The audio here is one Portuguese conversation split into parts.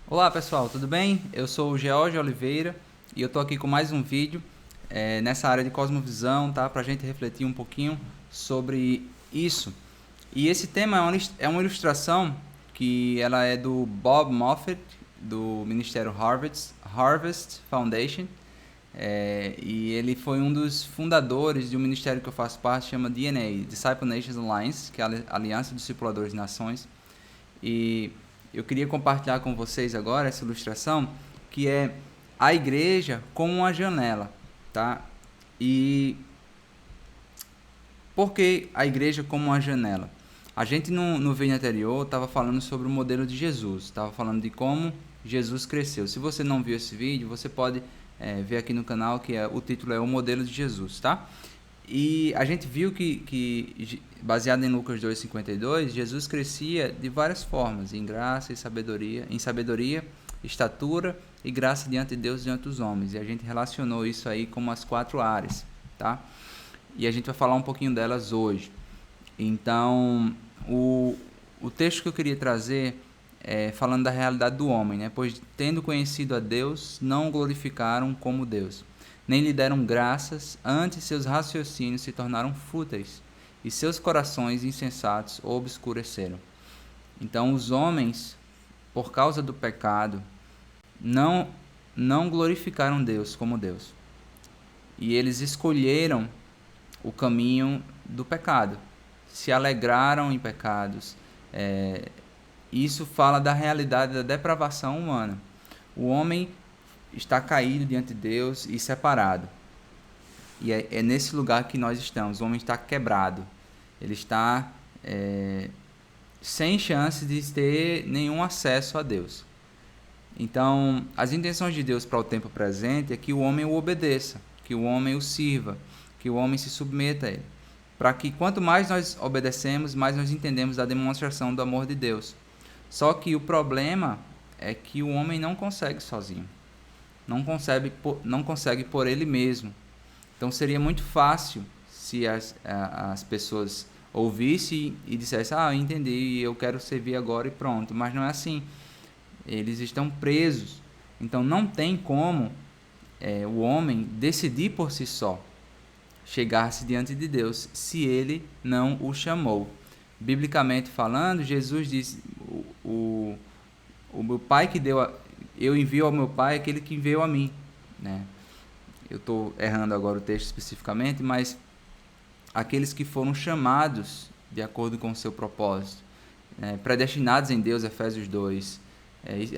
Olá pessoal, tudo bem? Eu sou o George Oliveira e eu tô aqui com mais um vídeo nessa área de cosmovisão, tá? Pra gente refletir um pouquinho sobre isso. E esse tema é uma ilustração que ela é do Bob Moffat, do Ministério Harvest Foundation, e ele foi um dos fundadores de um ministério que eu faço parte, chama DNA, Disciple Nations Alliance, que é a Aliança dos Discipuladores de Nações. E eu queria compartilhar com vocês agora essa ilustração, que é a igreja como uma janela, tá? E por que a igreja como uma janela? A gente no vídeo anterior estava falando sobre o modelo de Jesus, estava falando de como Jesus cresceu. Se você não viu esse vídeo, você pode ver aqui no canal, o título é O Modelo de Jesus, tá? E a gente viu que baseado em Lucas 2,52, Jesus crescia de várias formas, em graça e sabedoria, estatura e graça diante de Deus e diante dos homens. E a gente relacionou isso aí como as 4 áreas, tá? E a gente vai falar um pouquinho delas hoje. Então, o texto que eu queria trazer é falando da realidade do homem, né? Pois tendo conhecido a Deus, não o glorificaram como Deus, nem lhe deram graças, antes seus raciocínios se tornaram fúteis, e seus corações insensatos obscureceram. Então, os homens, por causa do pecado, não, não glorificaram Deus como Deus. E eles escolheram o caminho do pecado, se alegraram em pecados. Isso fala da realidade da depravação humana. O homem está caído diante de Deus e separado. E é nesse lugar que nós estamos. O homem está quebrado. Ele está sem chance de ter nenhum acesso a Deus. Então, as intenções de Deus para o tempo presente é que o homem o obedeça, que o homem o sirva, que o homem se submeta a ele. Para que quanto mais nós obedecemos, mais nós entendemos a demonstração do amor de Deus. Só que o problema é que o homem não consegue sozinho. Não consegue por ele mesmo. Então seria muito fácil se as pessoas ouvissem e dissessem: eu entendi, eu quero servir agora e pronto. Mas não é assim. Eles estão presos. Então não tem como o homem decidir por si só chegar-se diante de Deus se ele não o chamou. Biblicamente falando, Jesus disse: o meu pai que deu eu envio ao meu pai aquele que enviou a mim, né? Eu estou errando agora o texto especificamente, mas aqueles que foram chamados de acordo com o seu propósito, predestinados em Deus, Efésios 2,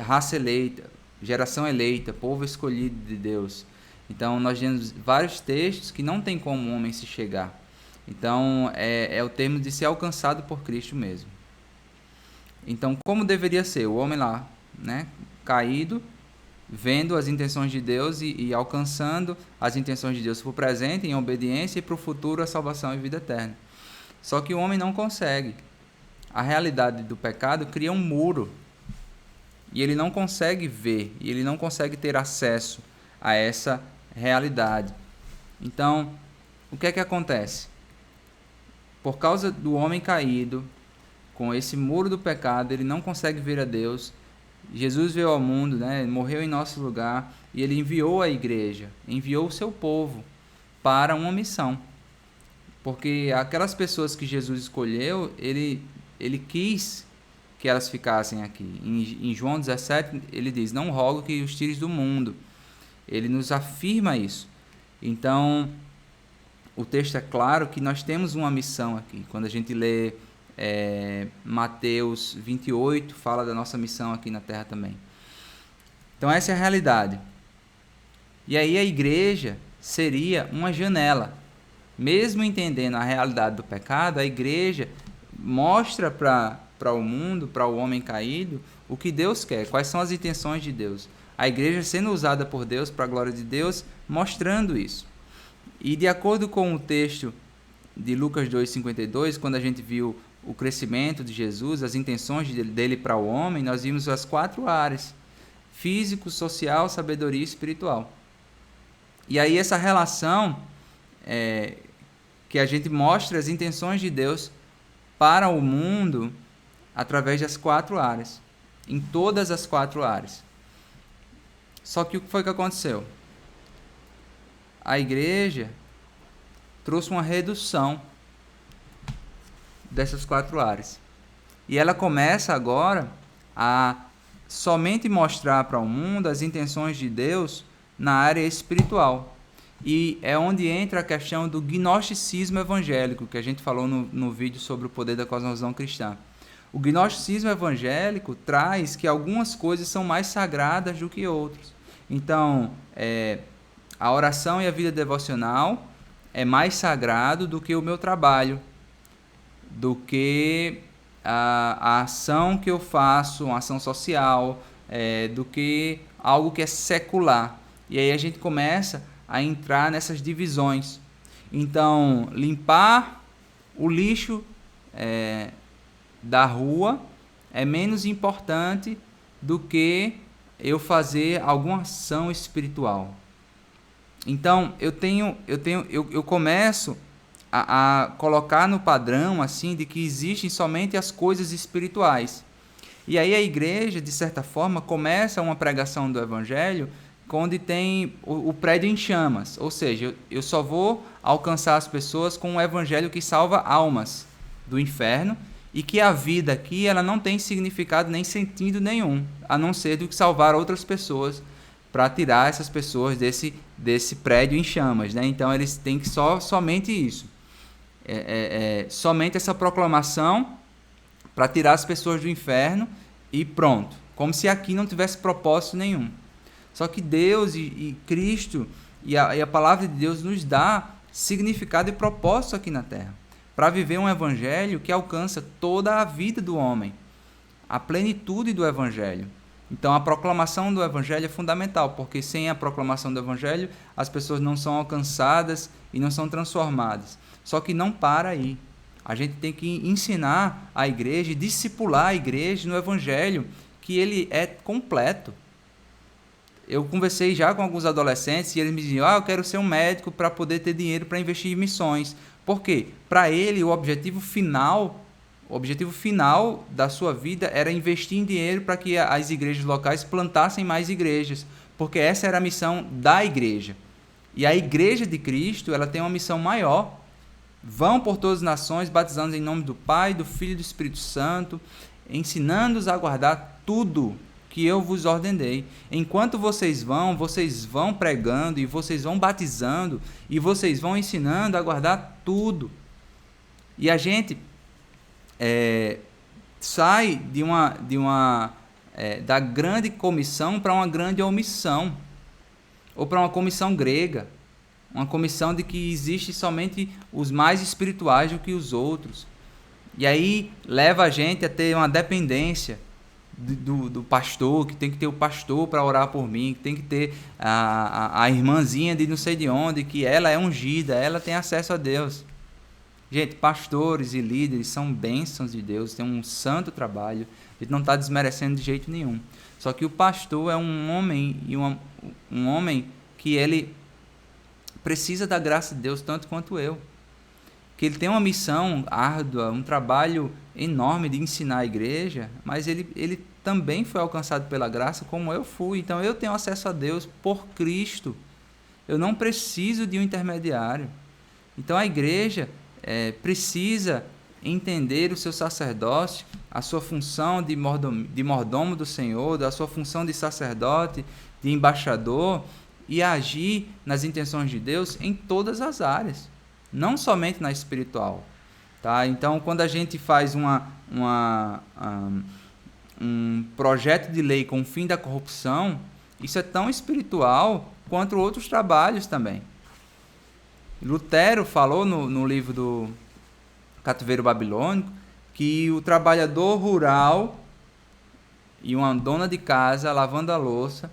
raça eleita, geração eleita, povo escolhido de Deus. Então nós temos vários textos que não tem como o homem se chegar. Então é o termo de ser alcançado por Cristo mesmo. Então como deveria ser o homem lá, né, caído, vendo as intenções de Deus e alcançando as intenções de Deus para o presente em obediência e para o futuro a salvação e vida eterna. Só que o homem não consegue. A realidade do pecado cria um muro e ele não consegue ver, e ele não consegue ter acesso a essa realidade. Então, o que é que acontece? Por causa do homem caído, com esse muro do pecado, ele não consegue ver a Deus. Jesus veio ao mundo, né? Morreu em nosso lugar, e ele enviou a igreja, enviou o seu povo para uma missão. Porque aquelas pessoas que Jesus escolheu, ele quis que elas ficassem aqui. Em João 17, ele diz: não rogo que os tires do mundo. Ele nos afirma isso. Então, o texto é claro que nós temos uma missão aqui. Quando a gente lê Mateus 28, fala da nossa missão aqui na terra também. Então essa é a realidade. E aí a igreja seria uma janela. Mesmo entendendo a realidade do pecado, a igreja mostra para o mundo, para o homem caído, o que Deus quer, quais são as intenções de Deus. A igreja sendo usada por Deus, para a glória de Deus, mostrando isso. E de acordo com o texto de Lucas 2,52, quando a gente viu o crescimento de Jesus, as intenções dele para o homem, nós vimos as 4 áreas: físico, social, sabedoria e espiritual. E aí essa relação que a gente mostra as intenções de Deus para o mundo através das 4 áreas. em todas as 4 áreas. Só que o que foi que aconteceu? A igreja trouxe uma redução dessas 4 áreas. E ela começa agora a somente mostrar para o mundo as intenções de Deus na área espiritual. E é onde entra a questão do gnosticismo evangélico, que a gente falou no vídeo sobre o poder da cosmovisão cristã. O gnosticismo evangélico traz que algumas coisas são mais sagradas do que outras. Então, a oração e a vida devocional é mais sagrado do que o meu trabalho, do que a ação que eu faço, uma ação social, do que algo que é secular. E aí a gente começa a entrar nessas divisões. Então, limpar o lixo da rua é menos importante do que eu fazer alguma ação espiritual. Então, eu começo a colocar no padrão assim de que existem somente as coisas espirituais. E aí a igreja, de certa forma, começa uma pregação do evangelho onde tem o prédio em chamas, ou seja, eu só vou alcançar as pessoas com um evangelho que salva almas do inferno e que a vida aqui ela não tem significado nem sentido nenhum, a não ser do que salvar outras pessoas para tirar essas pessoas desse prédio em chamas, né? Então eles têm que somente isso, somente essa proclamação para tirar as pessoas do inferno e pronto, como se aqui não tivesse propósito nenhum. Só que Deus e Cristo e a palavra de Deus nos dá significado e propósito aqui na Terra, para viver um evangelho que alcança toda a vida do homem, a plenitude do evangelho. Então a proclamação do evangelho é fundamental, porque sem a proclamação do evangelho as pessoas não são alcançadas e não são transformadas. Só que não para aí. A gente tem que ensinar a igreja, discipular a igreja no evangelho, que ele é completo. Eu conversei já com alguns adolescentes e eles me diziam, eu quero ser um médico para poder ter dinheiro para investir em missões. Por quê? Para ele, o objetivo final da sua vida era investir em dinheiro para que as igrejas locais plantassem mais igrejas, porque essa era a missão da igreja. E a igreja de Cristo, ela tem uma missão maior. Vão por todas as nações, batizando em nome do Pai, do Filho e do Espírito Santo, ensinando-os a guardar tudo que eu vos ordenei. Enquanto vocês vão pregando, e vocês vão batizando, e vocês vão ensinando a guardar tudo. E a gente sai da grande comissão para uma grande omissão, ou para uma comissão grega, uma comissão de que existe somente os mais espirituais do que os outros. E aí leva a gente a ter uma dependência do pastor, que tem que ter o pastor para orar por mim, que tem que ter a irmãzinha de não sei de onde, que ela é ungida, ela tem acesso a Deus. Gente, pastores e líderes são bênçãos de Deus, tem um santo trabalho, a gente não está desmerecendo de jeito nenhum. Só que o pastor é um homem, um homem que ele precisa da graça de Deus tanto quanto eu. Que ele tem uma missão árdua, um trabalho enorme de ensinar a igreja, mas ele também foi alcançado pela graça como eu fui. Então eu tenho acesso a Deus por Cristo. Eu não preciso de um intermediário. Então a igreja precisa entender o seu sacerdócio, a sua função de mordomo do Senhor, a sua função de sacerdote, de embaixador, e agir nas intenções de Deus em todas as áreas, não somente na espiritual. Tá? Então, quando a gente faz um projeto de lei com o fim da corrupção, isso é tão espiritual quanto outros trabalhos também. Lutero falou no livro do Cativeiro Babilônico que o trabalhador rural e uma dona de casa lavando a louça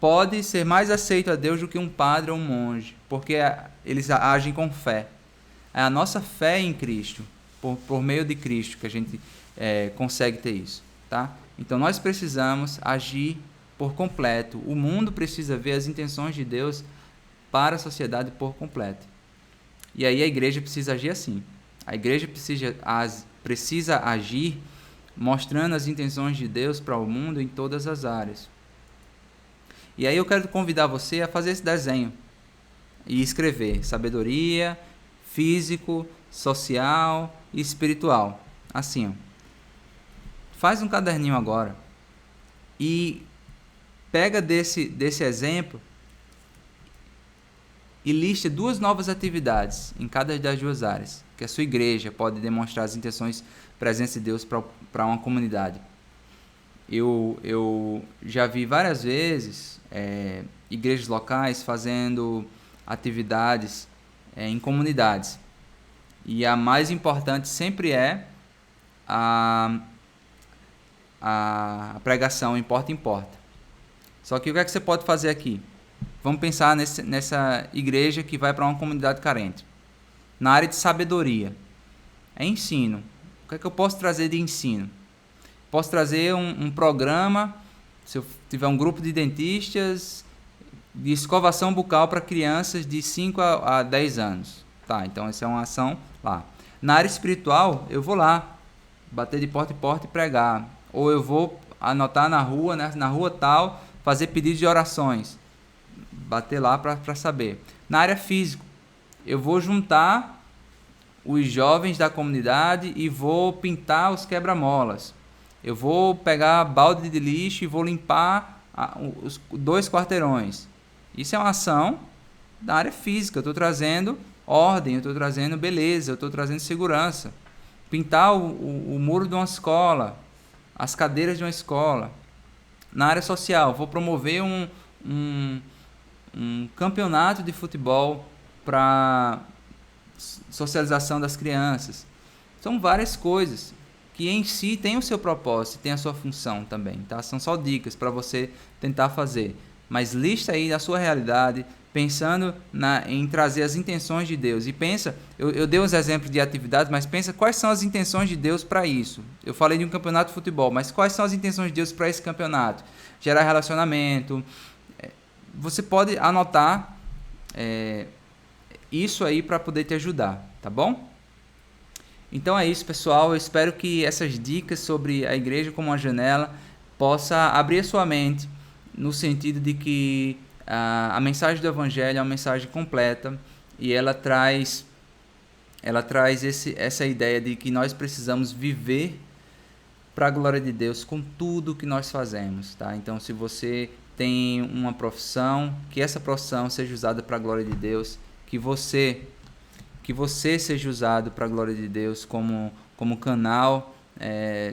pode ser mais aceito a Deus do que um padre ou um monge, porque eles agem com fé. É a nossa fé em Cristo, por meio de Cristo, que a gente consegue ter isso. Tá? Então nós precisamos agir por completo. O mundo precisa ver as intenções de Deus para a sociedade por completo. E aí a igreja precisa agir assim. A igreja precisa agir mostrando as intenções de Deus para o mundo em todas as áreas. E aí eu quero convidar você a fazer esse desenho e escrever sabedoria, físico, social e espiritual. Assim, ó. Faz um caderninho agora e pega desse exemplo e lista 2 novas atividades em cada das 2 áreas, que a sua igreja pode demonstrar as intenções presentes de Deus para uma comunidade. Eu já vi várias vezes igrejas locais fazendo atividades em comunidades. E a mais importante sempre é a pregação em porta em porta. Só que o que é que você pode fazer aqui? Vamos pensar nessa igreja que vai para uma comunidade carente. Na área de sabedoria. É ensino. O que é que eu posso trazer de ensino? Posso trazer um programa, se eu tiver um grupo de dentistas, de escovação bucal para crianças de 5 a 10 anos. Tá, então essa é uma ação lá. Na área espiritual, eu vou lá, bater de porta em porta e pregar. Ou eu vou anotar na rua tal, fazer pedidos de orações. Bater lá para saber. Na área física, eu vou juntar os jovens da comunidade e vou pintar os quebra-molas. Eu vou pegar balde de lixo e vou limpar os 2 quarteirões. Isso é uma ação da área física. Eu estou trazendo ordem, eu estou trazendo beleza, eu estou trazendo segurança. Pintar o muro de uma escola, as cadeiras de uma escola. Na área social, vou promover um campeonato de futebol para socialização das crianças. São várias coisas que em si tem o seu propósito, tem a sua função também, tá? São só dicas para você tentar fazer. Mas lista aí a sua realidade, pensando em trazer as intenções de Deus. E pensa, eu dei uns exemplos de atividades, mas pensa quais são as intenções de Deus para isso. Eu falei de um campeonato de futebol, mas quais são as intenções de Deus para esse campeonato? Gerar relacionamento. Você pode anotar isso aí para poder te ajudar, tá bom? Então é isso, pessoal. Eu espero que essas dicas sobre a igreja como uma janela possa abrir a sua mente no sentido de que a mensagem do Evangelho é uma mensagem completa e ela traz essa ideia de que nós precisamos viver para a glória de Deus com tudo que nós fazemos, tá? Então, se você tem uma profissão, que essa profissão seja usada para a glória de Deus, que você seja usado para a glória de Deus como canal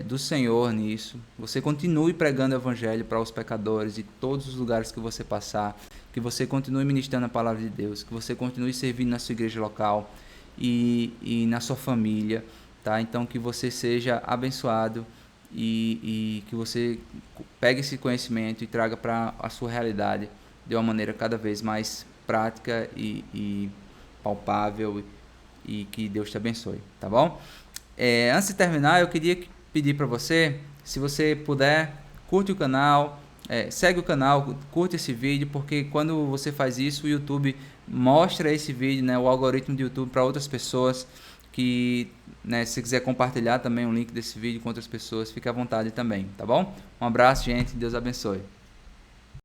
do Senhor nisso. Você continue pregando o Evangelho para os pecadores de todos os lugares que você passar, que você continue ministrando a palavra de Deus, que você continue servindo na sua igreja local e na sua família, tá? Então que você seja abençoado e que você pegue esse conhecimento e traga para a sua realidade de uma maneira cada vez mais prática e palpável, e que Deus te abençoe, tá bom? Antes de terminar, eu queria pedir para você, se você puder, curte o canal, segue o canal, curte esse vídeo, porque quando você faz isso, o YouTube mostra esse vídeo, né, o algoritmo do YouTube para outras pessoas que, né, se você quiser compartilhar também o link desse vídeo com outras pessoas, fique à vontade também, tá bom? Um abraço, gente, Deus abençoe.